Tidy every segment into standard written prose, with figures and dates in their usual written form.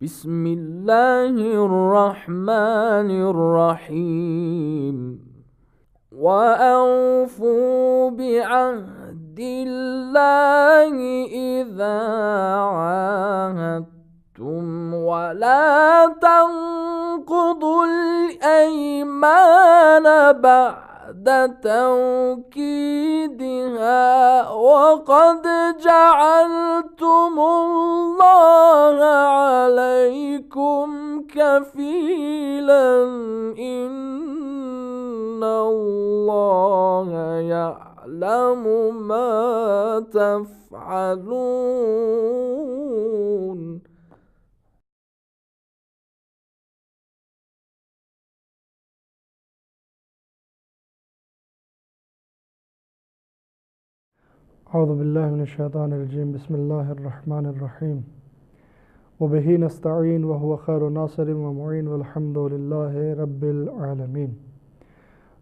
بسم الله الرحمن الرحيم وأوفوا بعهد الله إذا عاهدتم ولا تنقضوا الأيمان بعد توكيدها وقد جعلتم الله عليكم كفيلا إن الله يعلم ما تفعلون. اعوذ باللہ من الشیطان الرجیم بسم اللہ الرحمن الرحیم وبہ نستعین وہو خیر ناصر ومعین والحمد للہ رب العالمین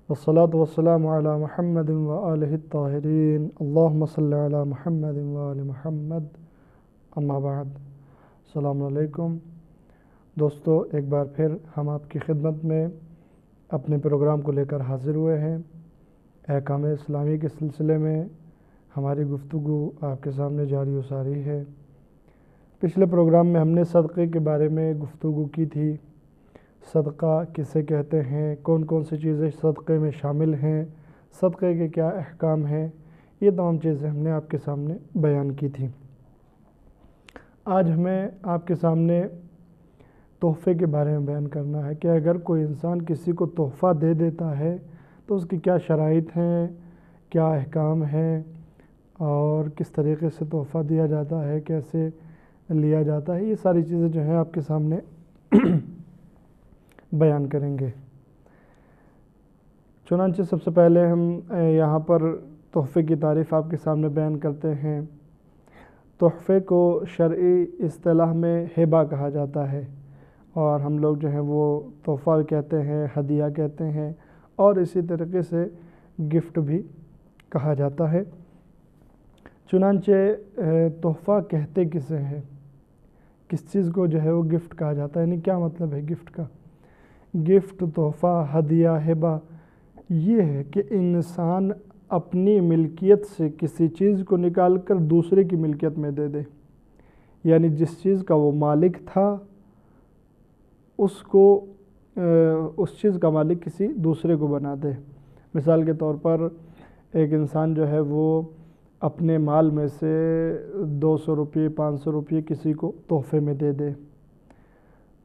والصلاة والسلام علی محمد وآلہ الطاہرین اللہم صلی علی محمد وآل محمد اما بعد. السلام علیکم دوستو، ایک بار پھر ہم آپ کی خدمت میں اپنے پروگرام کو لے کر حاضر ہوئے ہیں. احکام اسلامی کے سلسلے میں ہماری گفتگو آپ کے سامنے جاری و ساری ہے. پچھلے پروگرام میں ہم نے صدقے کے بارے میں گفتگو کی تھی. صدقہ کسے کہتے ہیں، کون کون سی چیزیں صدقے میں شامل ہیں، صدقے کے کیا احکام ہیں، یہ تمام چیزیں ہم نے آپ کے سامنے بیان کی تھی. آج ہمیں آپ کے سامنے تحفے کے بارے میں بیان کرنا ہے کہ اگر کوئی انسان کسی کو تحفہ دے دیتا ہے تو اس کی کیا شرائط ہیں، کیا احکام ہیں، اور کس طریقے سے تحفہ دیا جاتا ہے، کیسے لیا جاتا ہے. یہ ساری چیزیں جو ہیں آپ کے سامنے بیان کریں گے. چنانچہ سب سے پہلے ہم یہاں پر تحفے کی تعریف آپ کے سامنے بیان کرتے ہیں. تحفے کو شرعی اصطلاح میں ہبہ کہا جاتا ہے، اور ہم لوگ جو ہیں وہ تحفہ کہتے ہیں، ہدیہ کہتے ہیں، اور اسی طریقے سے گفٹ بھی کہا جاتا ہے. چنانچہ تحفہ کہتے کسے ہیں، کس چیز کو جو ہے وہ گفٹ کہا جاتا ہے، یعنی کیا مطلب ہے گفٹ کا. گفٹ، تحفہ، ہدیہ، ہبہ یہ ہے کہ انسان اپنی ملکیت سے کسی چیز کو نکال کر دوسرے کی ملکیت میں دے دے، یعنی جس چیز کا وہ مالک تھا اس چیز کا مالک کسی دوسرے کو بنا دے. مثال کے طور پر ایک انسان جو ہے وہ اپنے مال میں سے 200 روپے 500 روپے کسی کو تحفے میں دے دے.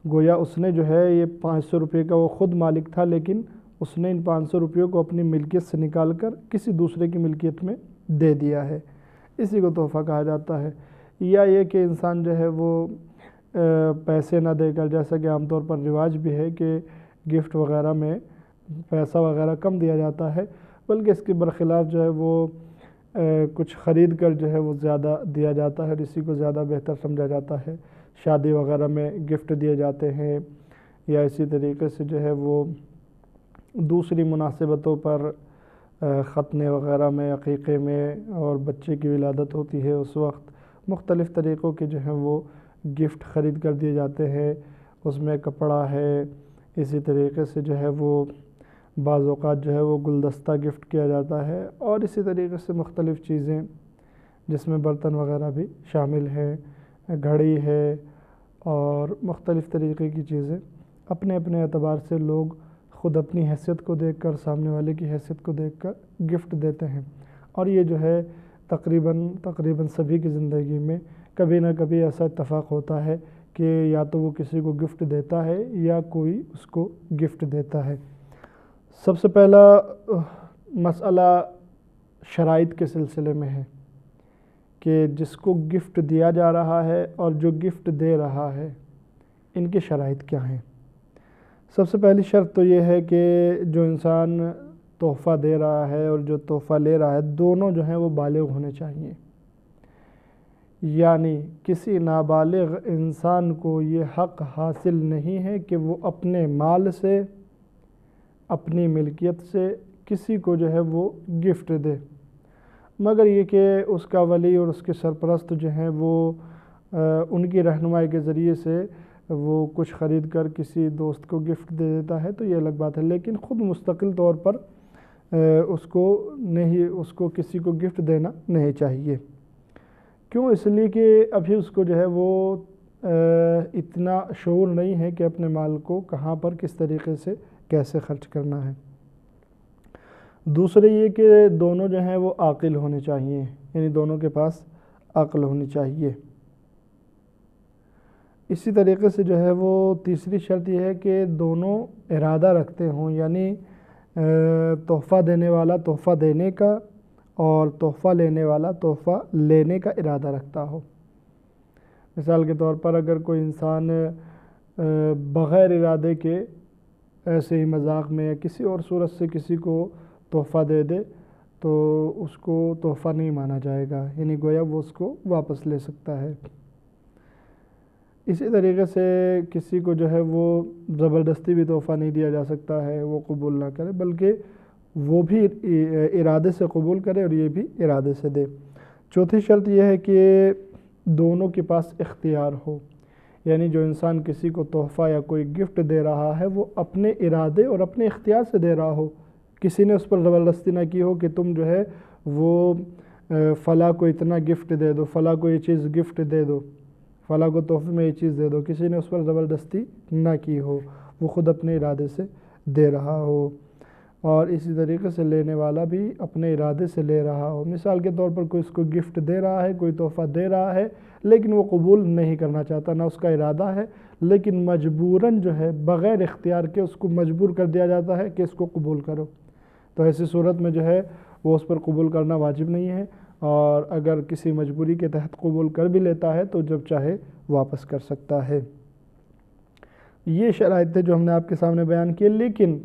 گویا اس نے جو ہے یہ 500 روپے کا وہ خود مالک تھا، لیکن اس نے ان 500 روپیوں کو اپنی ملکیت سے نکال کر کسی دوسرے کی ملکیت میں دے دیا ہے. اسی کو تحفہ کہا جاتا ہے. یا یہ کہ انسان جو ہے وہ پیسے نہ دے کر، جیسا کہ عام طور پر رواج بھی ہے کہ گفٹ وغیرہ میں پیسہ وغیرہ کم دیا جاتا ہے، بلکہ اس کے برخلاف جو ہے وہ کچھ خرید کر جو ہے وہ زیادہ دیا جاتا ہے، اور اسی کو زیادہ بہتر سمجھا جاتا ہے. شادی وغیرہ میں گفٹ دیے جاتے ہیں، یا اسی طریقے سے جو ہے وہ دوسری مناسبتوں پر ختنے وغیرہ میں، عقیقے میں، اور بچے کی ولادت ہوتی ہے اس وقت مختلف طریقوں کے جو ہیں وہ گفٹ خرید کر دیے جاتے ہیں. اس میں کپڑا ہے، اسی طریقے سے جو ہے وہ بعض اوقات جو ہے وہ گلدستہ گفٹ کیا جاتا ہے، اور اسی طریقے سے مختلف چیزیں جس میں برتن وغیرہ بھی شامل ہیں، گھڑی ہے، اور مختلف طریقے کی چیزیں اپنے اپنے اعتبار سے لوگ خود اپنی حیثیت کو دیکھ کر، سامنے والے کی حیثیت کو دیکھ کر گفٹ دیتے ہیں. اور یہ جو ہے تقریباً سبھی کی زندگی میں کبھی نہ کبھی ایسا اتفاق ہوتا ہے کہ یا تو وہ کسی کو گفٹ دیتا ہے یا کوئی اس کو گفٹ دیتا ہے. سب سے پہلا مسئلہ شرائط کے سلسلے میں ہے کہ جس کو گفٹ دیا جا رہا ہے اور جو گفٹ دے رہا ہے، ان کی شرائط کیا ہیں. سب سے پہلی شرط تو یہ ہے کہ جو انسان تحفہ دے رہا ہے اور جو تحفہ لے رہا ہے، دونوں جو ہیں وہ بالغ ہونے چاہیے. یعنی کسی نابالغ انسان کو یہ حق حاصل نہیں ہے کہ وہ اپنے مال سے، اپنی ملکیت سے کسی کو جو ہے وہ گفٹ دے، مگر یہ کہ اس کا ولی اور اس کے سرپرست جو ہیں وہ ان کی رہنمائی کے ذریعے سے وہ کچھ خرید کر کسی دوست کو گفٹ دے دیتا ہے تو یہ الگ بات ہے، لیکن خود مستقل طور پر اس کو کسی کو گفٹ دینا نہیں چاہیے۔ کیوں؟ اس لیے کہ ابھی اس کو جو ہے وہ اتنا شعور نہیں ہے کہ اپنے مال کو کہاں پر کس طریقے سے کیسے خرچ کرنا ہے۔ دوسرے یہ کہ دونوں جو ہیں وہ عاقل ہونے چاہیے، یعنی دونوں کے پاس عقل ہونی چاہیے۔ اسی طریقے سے جو ہے وہ تیسری شرط یہ ہے کہ دونوں ارادہ رکھتے ہوں، یعنی تحفہ دینے والا تحفہ دینے کا اور تحفہ لینے والا تحفہ لینے کا ارادہ رکھتا ہو۔ مثال کے طور پر اگر کوئی انسان بغیر ارادے کے ایسے ہی مذاق میں یا کسی اور صورت سے کسی کو تحفہ دے دے تو اس کو تحفہ نہیں مانا جائے گا، یعنی گویا وہ اس کو واپس لے سکتا ہے۔ اسی طریقے سے کسی کو جو ہے وہ زبردستی بھی تحفہ نہیں دیا جا سکتا ہے، وہ قبول نہ کرے، بلکہ وہ بھی ارادے سے قبول کرے اور یہ بھی ارادے سے دے۔ چوتھی شرط یہ ہے کہ دونوں کے پاس اختیار ہو، یعنی جو انسان کسی کو تحفہ یا کوئی گفٹ دے رہا ہے وہ اپنے ارادے اور اپنے اختیار سے دے رہا ہو، کسی نے اس پر زبردستی نہ کی ہو کہ تم جو ہے وہ فلاں کو اتنا گفٹ دے دو، فلاں کو یہ چیز گفٹ دے دو، فلاں کو تحفے میں یہ چیز دے دو، کسی نے اس پر زبردستی نہ کی ہو، وہ خود اپنے ارادے سے دے رہا ہو۔ اور اسی طریقے سے لینے والا بھی اپنے ارادے سے لے رہا ہو۔ مثال کے طور پر کوئی اس کو گفٹ دے رہا ہے، کوئی تحفہ دے رہا ہے، لیکن وہ قبول نہیں کرنا چاہتا، نہ اس کا ارادہ ہے، لیکن مجبوراً جو ہے بغیر اختیار کے اس کو مجبور کر دیا جاتا ہے کہ اس کو قبول کرو، تو ایسی صورت میں جو ہے وہ اس پر قبول کرنا واجب نہیں ہے، اور اگر کسی مجبوری کے تحت قبول کر بھی لیتا ہے تو جب چاہے واپس کر سکتا ہے۔ یہ شرائط جو ہم نے آپ کے سامنے بیان کیے، لیکن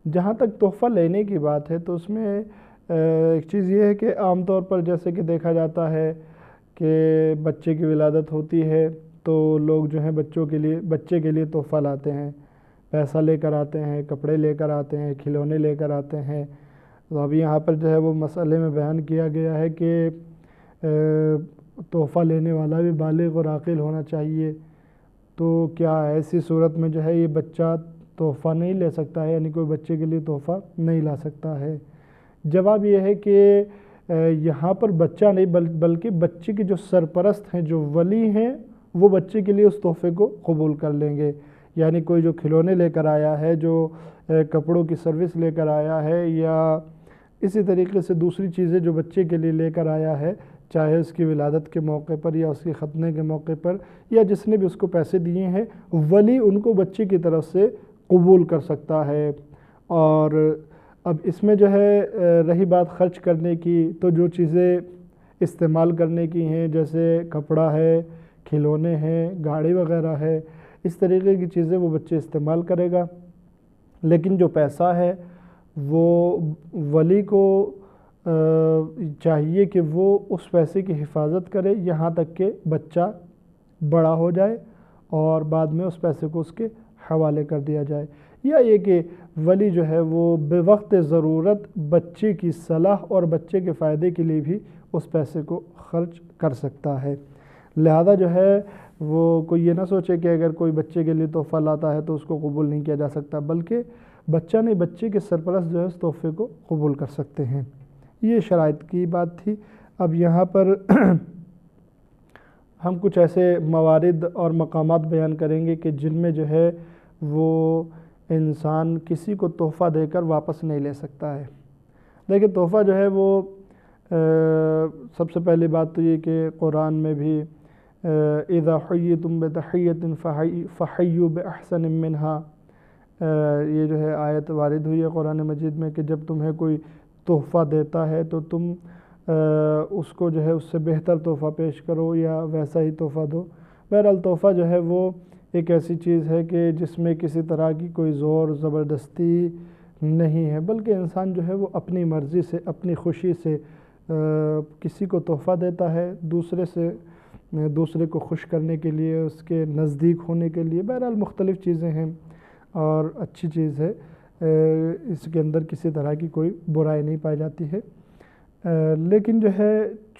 جہاں تک تحفہ لینے کی بات ہے تو اس میں ایک چیز یہ ہے کہ عام طور پر جیسے کہ دیکھا جاتا ہے کہ بچے کی ولادت ہوتی ہے تو لوگ جو ہیں بچے کے لیے تحفہ لاتے ہیں، پیسہ لے کر آتے ہیں، کپڑے لے کر آتے ہیں، کھلونے لے کر آتے ہیں۔ تو ابھی یہاں پر جو ہے وہ مسئلے میں بیان کیا گیا ہے کہ تحفہ لینے والا بھی بالغ اور عاقل ہونا چاہیے، تو کیا ایسی صورت میں جو ہے یہ بچہ تحفہ نہیں لے سکتا ہے، یعنی کوئی بچے کے لیے تحفہ نہیں لا سکتا ہے؟ جواب یہ ہے کہ یہاں پر بچہ نہیں بلکہ بچے کے جو سرپرست ہیں، جو ولی ہیں، وہ بچے کے لیے اس تحفے کو قبول کر لیں گے۔ یعنی کوئی جو کھلونے لے کر آیا ہے، جو کپڑوں کی سروس لے کر آیا ہے، یا اسی طریقے سے دوسری چیزیں جو بچے کے لیے لے کر آیا ہے، چاہے اس کی ولادت کے موقع پر یا اس کے ختنے کے موقع پر، یا جس نے بھی اس کو پیسے دیے ہیں، ولی ان کو بچے کی طرف سے قبول کر سکتا ہے۔ اور اب اس میں جو ہے رہی بات خرچ کرنے کی، تو جو چیزیں استعمال کرنے کی ہیں، جیسے کپڑا ہے، کھلونے ہیں، گاڑی وغیرہ ہے، اس طریقے کی چیزیں وہ بچے استعمال کرے گا، لیکن جو پیسہ ہے وہ ولی کو چاہیے کہ وہ اس پیسے کی حفاظت کرے یہاں تک کہ بچہ بڑا ہو جائے اور بعد میں اس پیسے کو اس کے حوالے کر دیا جائے، یا یہ کہ ولی جو ہے وہ بے وقت ضرورت بچے کی صلاح اور بچے کے فائدے کے لیے بھی اس پیسے کو خرچ کر سکتا ہے۔ لہذا جو ہے وہ کوئی یہ نہ سوچے کہ اگر کوئی بچے کے لیے تحفہ لاتا ہے تو اس کو قبول نہیں کیا جا سکتا، بلکہ بچہ نہیں، بچے کے سرپرست جو ہے اس تحفے کو قبول کر سکتے ہیں۔ یہ شرائط کی بات تھی۔ اب یہاں پر ہم کچھ ایسے موارد اور مقامات بیان کریں گے کہ جن میں جو ہے وہ انسان کسی کو تحفہ دے کر واپس نہیں لے سکتا ہے۔ دیکھیں تحفہ جو ہے وہ سب سے پہلی بات تو یہ کہ قرآن میں بھی اذا حییتم بتحیۃ فحیوا باحسن منہا، یہ جو ہے آیت وارد ہوئی ہے قرآن مجید میں کہ جب تمہیں کوئی تحفہ دیتا ہے تو تم اس کو جو ہے اس سے بہتر تحفہ پیش کرو یا ویسا ہی تحفہ دو۔ بہرحال تحفہ جو ہے وہ ایک ایسی چیز ہے کہ جس میں کسی طرح کی کوئی زور زبردستی نہیں ہے، بلکہ انسان جو ہے وہ اپنی مرضی سے، اپنی خوشی سے کسی کو تحفہ دیتا ہے، دوسرے کو خوش کرنے کے لیے، اس کے نزدیک ہونے کے لیے۔ بہرحال مختلف چیزیں ہیں اور اچھی چیز ہے، اس کے اندر کسی طرح کی کوئی برائی نہیں پائی جاتی ہے، لیکن جو ہے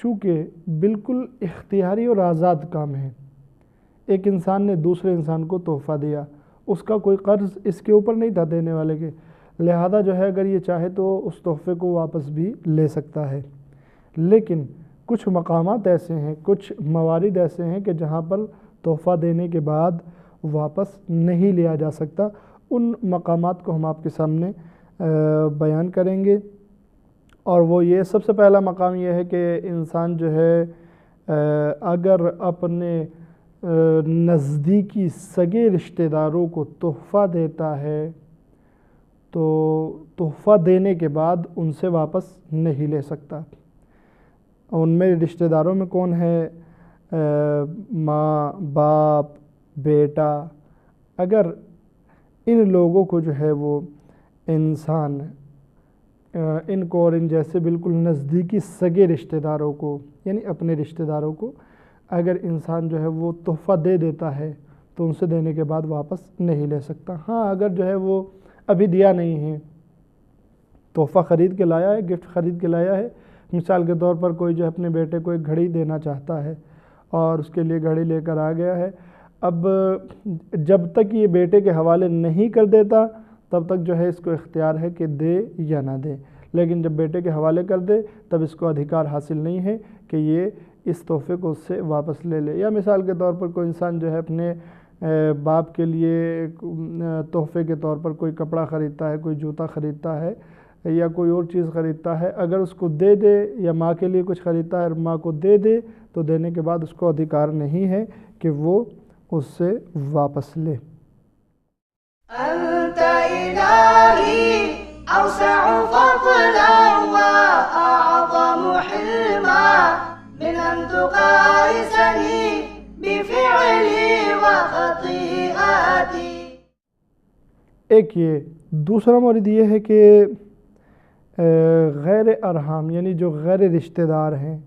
چونکہ بالکل اختیاری اور آزاد کام ہے، ایک انسان نے دوسرے انسان کو تحفہ دیا، اس کا کوئی قرض اس کے اوپر نہیں تھا دینے والے کے، لہذا جو ہے اگر یہ چاہے تو اس تحفے کو واپس بھی لے سکتا ہے۔ لیکن کچھ مقامات ایسے ہیں، کچھ موارد ایسے ہیں کہ جہاں پر تحفہ دینے کے بعد واپس نہیں لیا جا سکتا، ان مقامات کو ہم آپ کے سامنے بیان کریں گے۔ اور وہ یہ سب سے پہلا مقام یہ ہے کہ انسان جو ہے اگر اپنے نزدیکی سگے رشتہ داروں کو تحفہ دیتا ہے تو تحفہ دینے کے بعد ان سے واپس نہیں لے سکتا۔ ان میں رشتہ داروں میں کون ہے؟ ماں، باپ، بیٹا۔ اگر ان لوگوں کو جو ہے وہ انسان ان کو اور ان جیسے بالکل نزدیکی سگے رشتہ داروں کو، یعنی اپنے رشتہ داروں کو اگر انسان جو ہے وہ تحفہ دے دیتا ہے تو ان سے دینے کے بعد واپس نہیں لے سکتا۔ ہاں اگر جو ہے وہ ابھی دیا نہیں ہے، تحفہ خرید کے لایا ہے، گفٹ خرید کے لایا ہے، مثال کے طور پر کوئی جو اپنے بیٹے کو ایک گھڑی دینا چاہتا ہے اور اس کے لیے گھڑی لے کر آ گیا ہے، اب جب تک یہ بیٹے کے حوالے نہیں کر دیتا تب تک جو ہے اس کو اختیار ہے کہ دے یا نہ دے، لیکن جب بیٹے کے حوالے کر دے تب اس کو ادھیکار حاصل نہیں ہے کہ یہ اس تحفے کو اس سے واپس لے لے۔ یا مثال کے طور پر کوئی انسان جو ہے اپنے باپ کے لیے تحفے کے طور پر کوئی کپڑا خریدتا ہے، کوئی جوتا خریدتا ہے یا کوئی اور چیز خریدتا ہے، اگر اس کو دے دے، یا ماں کے لیے کچھ خریدتا ہے اور ماں کو دے دے تو دینے کے بعد اس کو ادھیکار نہیں ہے کہ وہ اس سے واپس لے۔ أنت إلهي أوسع فضلا وأعظم حلما من أن تقايسني بفعلي وخطيئاتي۔ ایک یہ دوسرا مورد یہ ہے کہ غیر ارحام یعنی جو غیر رشتہ دار ہیں،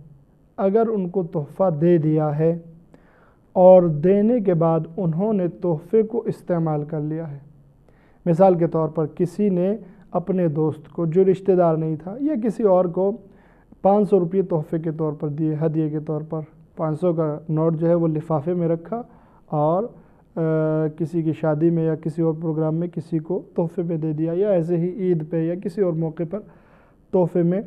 اگر ان کو تحفہ دے دیا ہے اور دینے کے بعد انہوں نے تحفے کو استعمال کر لیا ہے، مثال کے طور پر کسی نے اپنے دوست کو جو رشتہ دار نہیں تھا یا کسی اور کو 500 روپے تحفے کے طور پر دیے، ہدیے کے طور پر 500 کا نوٹ جو ہے وہ لفافے میں رکھا اور کسی کی شادی میں یا کسی اور پروگرام میں کسی کو تحفے پہ دے دیا، یا ایسے ہی عید پہ یا کسی اور موقع پر تحفے میں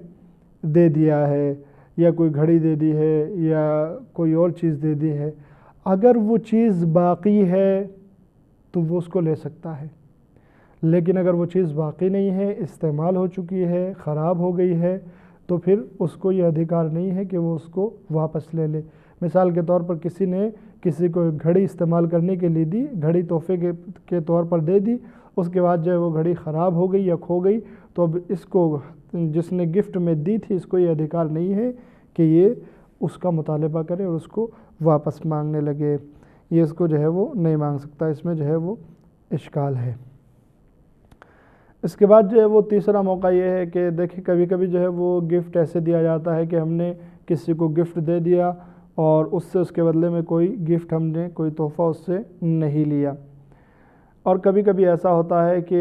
دے دیا ہے، یا کوئی گھڑی دے دی ہے یا کوئی اور چیز دے دی ہے، اگر وہ چیز باقی ہے تو وہ اس کو لے سکتا ہے، لیکن اگر وہ چیز باقی نہیں ہے، استعمال ہو چکی ہے، خراب ہو گئی ہے، تو پھر اس کو یہ ادھیکار نہیں ہے کہ وہ اس کو واپس لے لے۔ مثال کے طور پر کسی نے کسی کو گھڑی استعمال کرنے کے لیے دی، گھڑی تحفے کے طور پر دے دی، اس کے بعد جو ہے وہ گھڑی خراب ہو گئی یا کھو گئی، تو اب اس کو جس نے گفٹ میں دی تھی اس کو یہ ادھیکار نہیں ہے کہ یہ اس کا مطالبہ کرے اور اس کو واپس مانگنے لگے، یہ اس کو جو ہے وہ نہیں مانگ سکتا، اس میں جو ہے وہ اشکال ہے۔ اس کے بعد جو ہے وہ تیسرا موقع یہ ہے کہ دیکھیں کبھی کبھی جو ہے وہ گفٹ ایسے دیا جاتا ہے کہ ہم نے کسی کو گفٹ دے دیا اور اس سے اس کے بدلے میں کوئی گفٹ ہم نے کوئی تحفہ اس سے نہیں لیا، اور کبھی کبھی ایسا ہوتا ہے کہ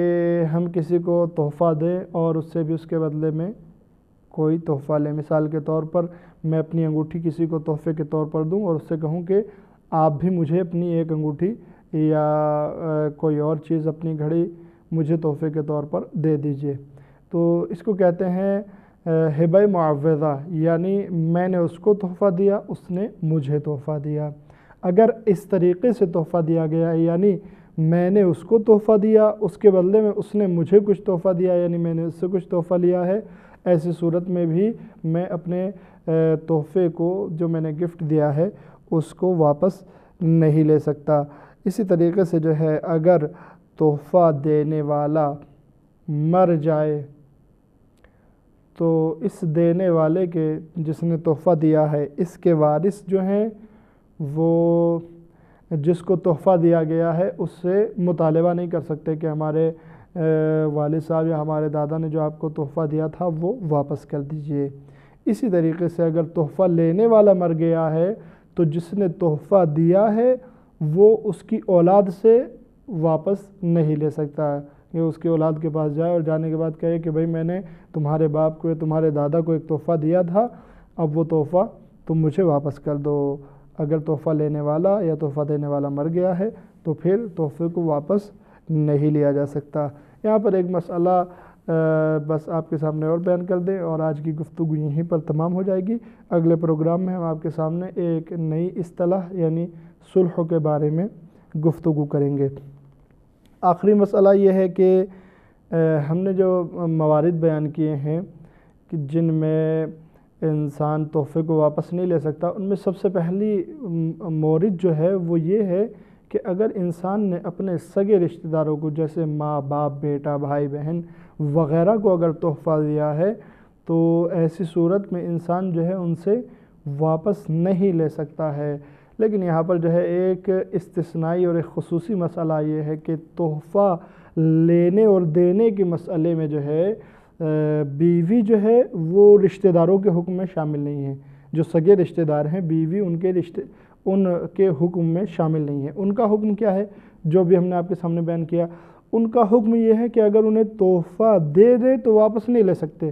ہم کسی کو تحفہ دیں اور اس سے بھی اس کے بدلے میں کوئی تحفہ لیں۔ مثال کے طور پر میں اپنی انگوٹھی کسی کو تحفے کے طور پر دوں اور اس سے کہوں کہ آپ بھی مجھے اپنی ایک انگوٹھی یا کوئی اور چیز اپنی گھڑی مجھے تحفے کے طور پر دے دیجئے، تو اس کو کہتے ہیں ہبہ معوضہ، یعنی میں نے اس کو تحفہ دیا، اس نے مجھے تحفہ دیا۔ اگر اس طریقے سے تحفہ دیا گیا ہے، یعنی میں نے اس کو تحفہ دیا، اس کے بدلے میں اس نے مجھے کچھ تحفہ دیا، یعنی میں نے اس سے کچھ تحفہ لیا ہے، ایسی صورت میں بھی میں اپنے تحفے کو جو میں نے گفٹ دیا ہے اس کو واپس نہیں لے سکتا۔ اسی طریقے سے جو ہے اگر تحفہ دینے والا مر جائے تو اس دینے والے کے جس نے تحفہ دیا ہے اس کے وارث جو ہیں وہ جس کو تحفہ دیا گیا ہے اس سے مطالبہ نہیں کر سکتے کہ ہمارے والد صاحب یا ہمارے دادا نے جو آپ کو تحفہ دیا تھا وہ واپس کر دیجئے۔ اسی طریقے سے اگر تحفہ لینے والا مر گیا ہے تو جس نے تحفہ دیا ہے وہ اس کی اولاد سے واپس نہیں لے سکتا ہے، کہ اس کی اولاد کے پاس جائے اور جانے کے بعد کہے کہ بھئی میں نے تمہارے باپ کو یا تمہارے دادا کو ایک تحفہ دیا تھا، اب وہ تحفہ تم مجھے واپس کر دو۔ اگر تحفہ لینے والا یا تحفہ دینے والا مر گیا ہے تو پھر تحفے کو واپس نہیں لیا جا سکتا۔ یہاں پر ایک مسئلہ بس آپ کے سامنے اور بیان کر دیں اور آج کی گفتگو یہیں پر تمام ہو جائے گی۔ اگلے پروگرام میں ہم آپ کے سامنے ایک نئی اصطلاح یعنی صلح کے بارے میں گفتگو کریں گے۔ آخری مسئلہ یہ ہے کہ ہم نے جو موارد بیان کیے ہیں کہ جن میں انسان تحفے کو واپس نہیں لے سکتا، ان میں سب سے پہلی مورد جو ہے وہ یہ ہے کہ اگر انسان نے اپنے سگے رشتہ داروں کو جیسے ماں باپ بیٹا بھائی بہن وغیرہ کو اگر تحفہ دیا ہے تو ایسی صورت میں انسان جو ہے ان سے واپس نہیں لے سکتا ہے۔ لیکن یہاں پر جو ہے ایک استثنائی اور ایک خصوصی مسئلہ یہ ہے کہ تحفہ لینے اور دینے کے مسئلے میں جو ہے بیوی جو ہے وہ رشتہ داروں کے حکم میں شامل نہیں ہے۔ جو سگے رشتہ دار ہیں بیوی ان کے حکم میں شامل نہیں ہے۔ ان کا حکم کیا ہے؟ جو بھی ہم نے آپ کے سامنے بیان کیا، ان کا حکم یہ ہے کہ اگر انہیں تحفہ دے دے تو واپس نہیں لے سکتے،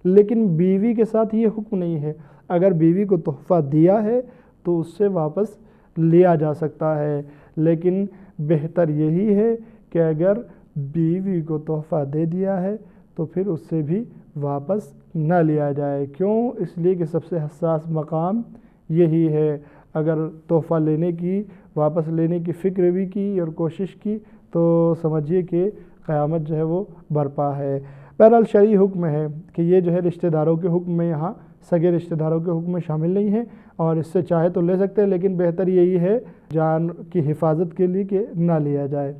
لیکن بیوی کے ساتھ یہ حکم نہیں ہے۔ اگر بیوی کو تحفہ دیا ہے تو اس سے واپس لیا جا سکتا ہے، لیکن بہتر یہی ہے کہ اگر بیوی کو تحفہ دے دیا ہے تو پھر اس سے بھی واپس نہ لیا جائے۔ کیوں؟ اس لیے کہ سب سے حساس مقام یہی ہے۔ اگر تحفہ لینے کی واپس لینے کی فکر بھی کی اور کوشش کی تو سمجھیے کہ قیامت جو ہے وہ برپا ہے۔ بہرحال شرعی حکم ہے کہ یہ جو ہے رشتہ داروں کے حکم میں یہاں سگے رشتہ داروں کے حکم میں شامل نہیں ہے، اور اس سے چاہے تو لے سکتے ہیں، لیکن بہتر یہی ہے جان کی حفاظت کے لیے کہ نہ لیا جائے۔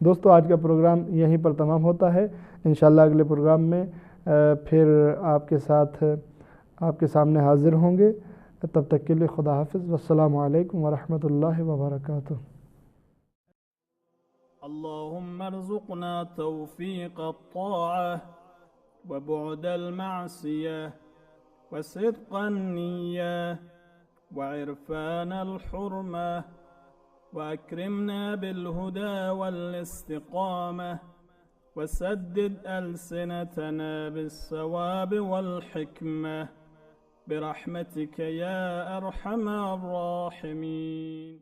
دوستو آج کا پروگرام یہیں پر تمام ہوتا ہے۔ انشاءاللہ اگلے پروگرام میں پھر آپ کے ساتھ آپ کے سامنے حاضر ہوں گے۔ تب تک کے لیے خدا حافظ، والسلام علیکم ورحمۃ اللہ وبرکاتہ۔ اللهم ارزقنا توفيق الطاعة وبعد المعصية وصدق النية وعرفان الحرمة، وأكرمنا بالهدى والاستقامة، وسدد ألسنتنا بالصواب والحكمة برحمتك يا أرحم الراحمين۔